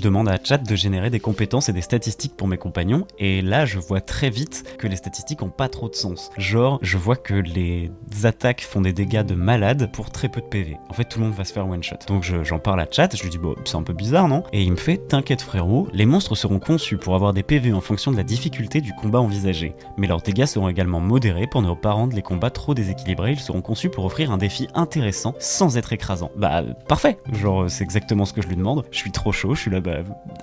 je demande à Chat de générer des compétences et des statistiques pour mes compagnons, et là je vois très vite que les statistiques ont pas trop de sens. Genre, je vois que les attaques font des dégâts de malade pour très peu de PV. En fait, tout le monde va se faire one shot. Donc j'en parle à Chat, je lui dis bon, c'est un peu bizarre, non? Et il me fait t'inquiète frérot, les monstres seront conçus pour avoir des PV en fonction de la difficulté du combat envisagé, mais leurs dégâts seront également modérés pour ne pas rendre les combats trop déséquilibrés. Ils seront conçus pour offrir un défi intéressant sans être écrasant. Bah parfait, genre c'est exactement ce que je lui demande. Je suis trop chaud, je suis là, bah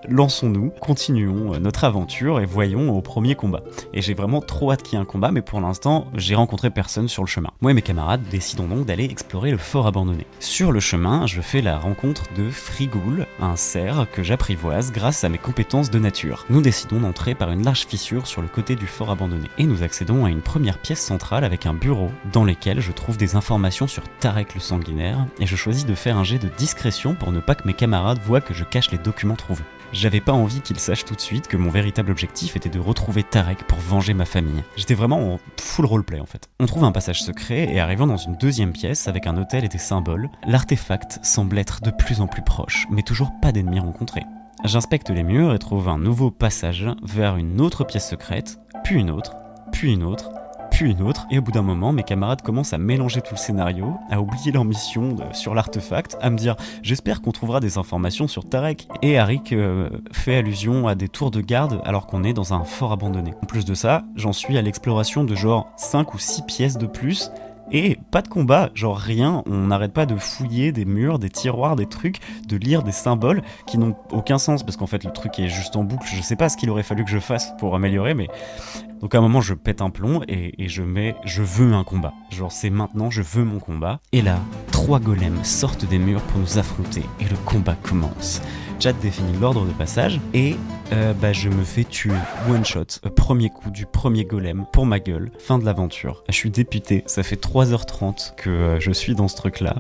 lançons-nous, continuons notre aventure et voyons au premier combat. Et j'ai vraiment trop hâte qu'il y ait un combat, mais pour l'instant j'ai rencontré personne sur le chemin. Moi et mes camarades décidons donc d'aller explorer le fort abandonné. Sur le chemin, je fais la rencontre de Frigoul, un cerf que j'apprivoise grâce à mes compétences de nature. Nous décidons d'entrer par une large fissure sur le côté du fort abandonné et nous accédons à une première pièce centrale avec un bureau dans lequel je trouve des informations sur Tarek le sanguinaire et je choisis de faire un jet de discrétion pour ne pas que mes camarades voient que je cache les documents trouvés. J'avais pas envie qu'ils sachent tout de suite que mon véritable objectif était de retrouver Tarek pour venger ma famille. J'étais vraiment en full roleplay en fait. On trouve un passage secret et arrivant dans une deuxième pièce avec un hôtel et des symboles, l'artefact semble être de plus en plus proche, mais toujours pas d'ennemis rencontrés. J'inspecte les murs et trouve un nouveau passage vers une autre pièce secrète, puis une autre, puis une autre, puis une autre, et au bout d'un moment, mes camarades commencent à mélanger tout le scénario, à oublier leur mission sur l'artefact, à me dire « j'espère qu'on trouvera des informations sur Tarek ». Et Arik fait allusion à des tours de garde alors qu'on est dans un fort abandonné. En plus de ça, j'en suis à l'exploration de genre 5 ou 6 pièces de plus, et pas de combat, genre rien, on n'arrête pas de fouiller des murs, des tiroirs, des trucs, de lire des symboles qui n'ont aucun sens, parce qu'en fait le truc est juste en boucle, je sais pas ce qu'il aurait fallu que je fasse pour améliorer, mais... Donc à un moment je pète un plomb et je mets « je veux un combat ». Genre c'est maintenant, je veux mon combat. Et là, 3 golems sortent des murs pour nous affronter et le combat commence. Chat définit l'ordre de passage et je me fais tuer one shot, premier coup du premier golem pour ma gueule, fin de l'aventure. Je suis dépité, ça fait 3h30 que je suis dans ce truc là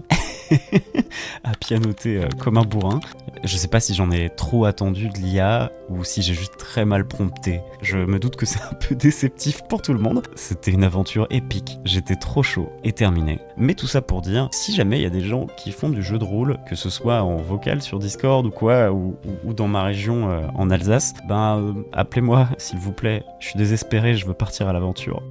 à pianoter comme un bourrin. Je sais pas si j'en ai trop attendu de l'IA ou si j'ai juste très mal prompté. Je me doute que c'est un peu déceptif pour tout le monde. C'était une aventure épique, j'étais trop chaud et terminé. Mais tout ça pour dire, si jamais il y a des gens qui font du jeu de rôle, que ce soit en vocal sur Discord ou quoi, ou dans ma région en Alsace, appelez-moi s'il vous plaît, je suis désespéré, je veux partir à l'aventure.